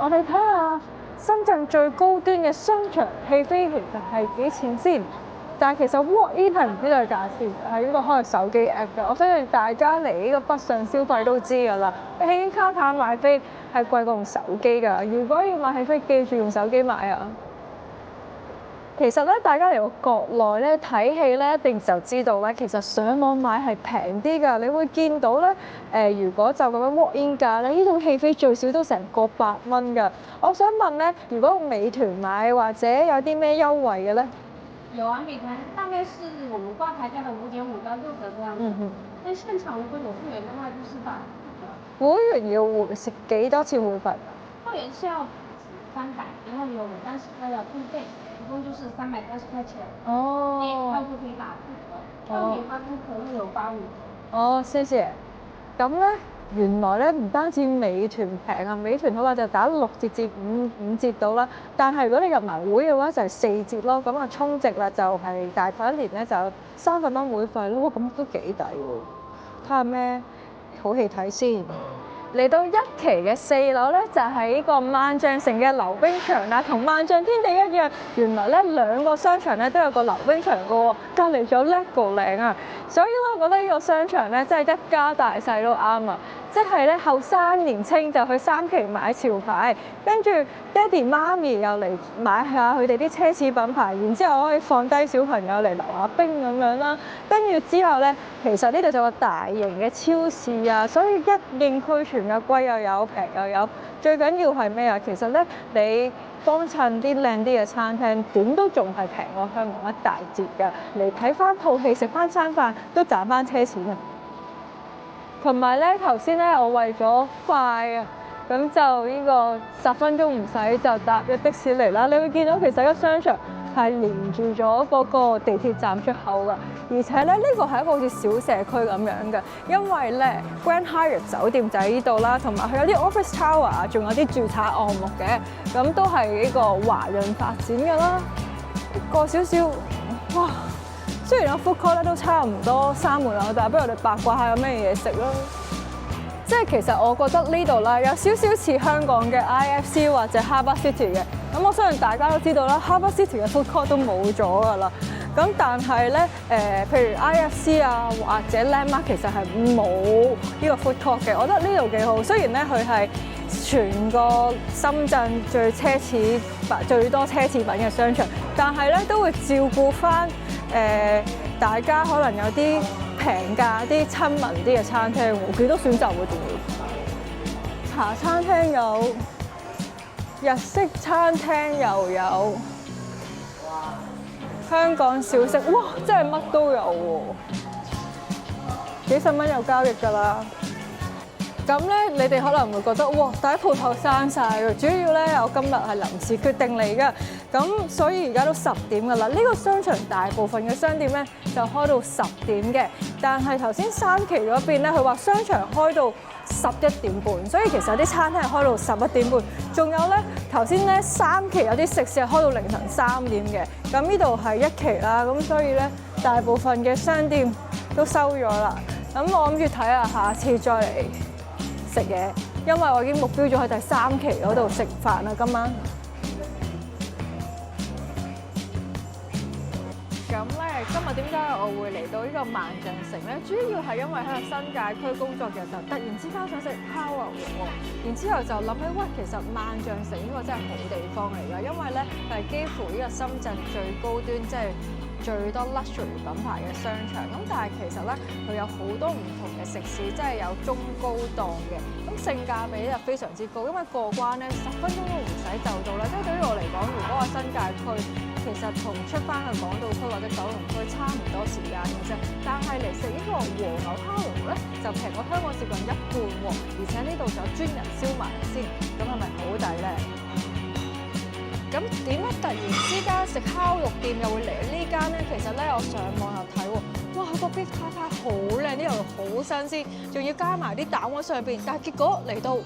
我哋睇下深圳最高端嘅商場戲飛其實係幾錢先？但係其實 walk in 係唔知道價錢，係應該開手機 app 嘅。我相信大家嚟呢個北上消費都知㗎啦。喺卡塔買飛係貴過用手機㗎。如果要買戲飛，記住用手機買啊！其實咧，大家嚟到國內咧睇戲咧，一定就知道咧，其實上網買係平啲㗎。你會見到咧，如果就咁樣 walk in 價咧，呢種戲飛最少都成個8蚊㗎。我想問咧，如果用美團買或者有啲咩優惠嘅咧？有啊，美團大概是我們掛牌價的5.5到6折這樣子。但現場如果有會員的話，就是8。會員要食幾多次會費？會員是要300，然後有50塊的付費，一共就是380塊錢。哦。票就可以打4折，特別發布可樂有85。哦，謝謝。咁咧，原來咧唔單止美團平啊，美團好話就打6折至5折到啦。但係如果你入埋會嘅話，就係4折咯。咁啊，充值啦就係大概一年咧就30蚊會費咯。咁都幾抵喎！睇下咩好戲睇先。嚟到1期嘅4樓咧，就係呢個萬象城嘅溜冰場啦，同萬象天地一樣。原來咧2個商場咧都有個溜冰場嘅喎，隔離咗 Legoland 啊。所以咧，我覺得呢個商場咧真係一家大細都啱啊！即係咧後生年青就去3期買潮牌，跟住爹哋媽咪又嚟買下佢哋啲奢侈品牌，然之後可以放低小朋友嚟溜下冰咁樣啦。跟住之後咧，其實呢度就有個大型嘅超市啊，所以一應俱全嘅，貴又有，平又有。最緊要係咩啊？其實咧，你幫襯啲靚啲嘅餐廳，點都仲係平過香港一大截㗎。嚟睇翻套戲，食翻餐飯都賺翻車錢啊！同埋咧，頭先咧，我為咗快啊，咁就呢個10分鐘唔使就搭咗的士嚟啦。你會見到其實個商場係連住咗嗰個地鐵站出口㗎，而且咧呢個係一個好似小社區咁樣嘅，因為咧 Grand Hyatt 酒店就喺呢度啦，同埋佢有啲 Office Tower 啊，仲有啲住宅項目嘅，咁都係呢個華潤發展㗎啦。過少少，哇！雖然有 food court 咧都差唔多閂門啦，但係不如我哋八卦下有咩嘢食啦。即係其實我覺得呢度咧有少少似香港嘅 IFC 或者 Harbour City 嘅。咁我相信大家都知道啦 ，Harbour City 嘅 food court 都冇咗㗎啦。咁但係咧譬如 IFC 啊或者 Landmark 其實係冇呢個 food court 嘅。我覺得呢度幾好，雖然咧佢係全個深圳最多奢侈品嘅商場，但係咧都會照顧翻大家可能有啲平價、啲親民啲嘅餐廳喎，幾多選擇喎？仲要茶餐廳有，日式餐廳又有，香港小食，哇！真係乜都有喎，幾十蚊有交易㗎啦。咁咧，你哋可能會覺得哇，第一鋪頭閂晒喎。主要咧，我今日係臨時決定嚟嘅，咁所以而家都10點㗎啦。呢個商場大部分嘅商店咧就開到10點嘅，但係頭先3期嗰邊咧，佢話商場開到11點半，所以其實有啲餐廳係開到11點半。仲有咧，頭先咧3期有啲食肆係開到凌晨3點嘅。咁呢度係1期啦，咁所以咧大部分嘅商店都收咗啦。咁我諗住睇下下次再嚟食嘢，因為我已經目標咗喺第3期嗰度食飯啦，今晚。咁咧，今日點解我會嚟到呢個萬象城咧？主要係因為喺個新界區工作嘅時候，突然之間想食烤牛肉喎，然之後就諗起喂，其實萬象城呢個真係好地方嚟㗎，因為咧係幾乎呢個深圳最高端，即係最多 luxury 品牌嘅商場。咁但係其實咧，佢有好多唔同嘅食肆，即係有中高檔嘅，咁性價比就非常之高，因為過關咧10分鐘都唔使就到啦。即係對於我嚟講，如果我新界區，其實同出翻去港島區或者九龍區差唔多時間嘅啫，但係嚟食呢個和牛烤肉咧，就平過香港接近1半喎，而且呢度就有專人燒埋先，咁係咪好抵咧？咁點解突然之間食烤肉店又會嚟呢間咧？其實咧，我上網又睇喎，哇，個 beef tartare 好靚，啲牛肉好新鮮，仲要加埋啲蛋黃上邊，但係結果嚟到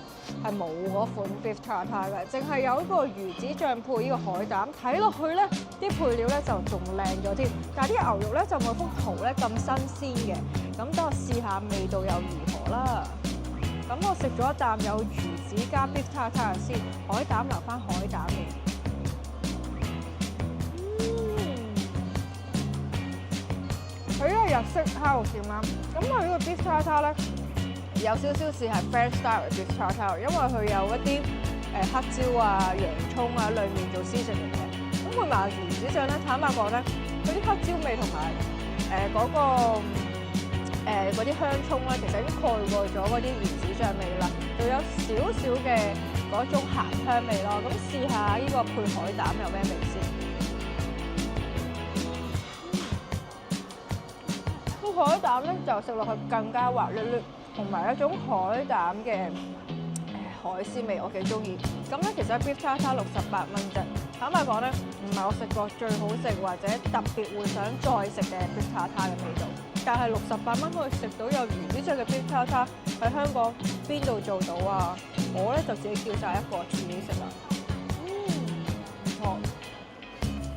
係冇嗰款 beef tartare 嘅，淨係有一個魚子醬配呢個海膽，睇落去咧啲配料咧就仲靚咗添，但係啲牛肉咧就冇幅圖咧咁新鮮嘅。咁等我試下味道又如何啦。咁咁我食咗一啖有魚子加 beef tartare 先，海膽留翻海膽味。佢呢個日式烤肉店啦，咁佢呢個 beef tartare 咧有少少似係 French style 嘅 beef tartare，因為佢有一啲黑椒啊、洋葱啊，裡面做 seasoning 嘅。咁佢埋魚子醬咧，坦白講咧，佢啲黑椒味同埋嗰啲香葱咧，其實已經蓋過咗嗰啲魚子醬味啦，就有少少嘅嗰種鹹香味咯。咁試下呢個配海膽有咩味先？個海膽咧就食落去更加滑捋捋，同埋一種海膽嘅海鮮味，我幾中意。咁咧其實 beef tartare 68蚊啫，坦白講咧，唔係我食過最好食或者特別會想再食嘅 beef tartare 嘅味道。但係68蚊可以食到有魚子醬嘅 beef tartare，喺香港邊度做到啊？我咧就自己叫晒一個自己食啦。唔錯。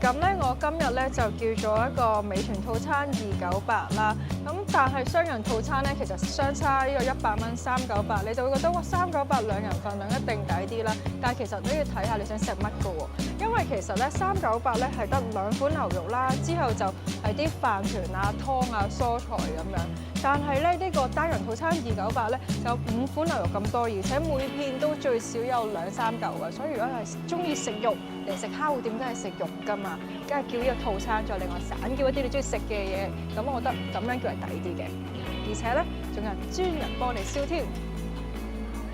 咁咧，我今日咧就叫咗一個美團套餐298啦。咁但係雙人套餐咧，其實相差呢個100蚊398，你就會覺得哇398兩人份量一定抵啲啦。但係其實都要睇下你想食乜嘅喎，因為其實咧398咧係得2款牛肉啦，之後就係啲飯團啊、湯啊、蔬菜咁樣。但係咧呢個單人套餐298咧有5款牛肉咁多，而且每片都最少有2-3嚿嘅，所以如果係中意食肉嚟食烤肉店，都係食肉㗎嘛，梗係叫呢個套餐，再另外散叫一啲你中意食嘅嘢，咁我覺得咁樣叫係抵啲嘅，而且咧仲有專人幫你燒添，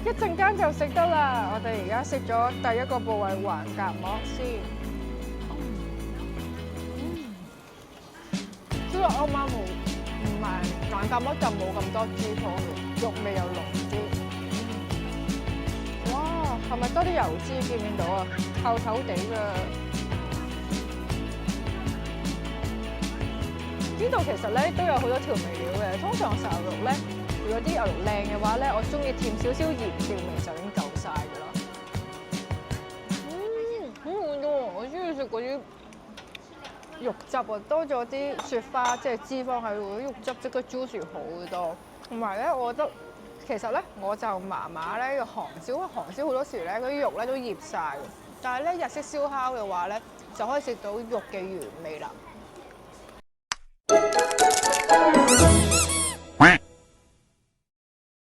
一陣間就食得啦。我哋而家食咗第一個部位橫膈膜先，呢個啱啱好。唔係橫膈膜就冇咁多脂肪嘅，肉味又濃啲。哇，係咪多啲油脂？見唔見到啊？透透地㗎。呢度其實咧都有好多調味料嘅。通常食牛肉咧，如果啲牛肉靚嘅話咧，我中意添少少鹽調味就已經夠晒㗎啦。好喎，我中意食嗰啲肉汁啊，多咗啲雪花，即係脂肪喺度，肉汁即刻 juicy 好多。同埋咧，我覺得其實咧我就麻麻咧個韓燒，因為韓燒好多時咧嗰啲肉咧都醃晒嘅。但係咧日式燒烤嘅話咧，就可以食到肉嘅原味啦。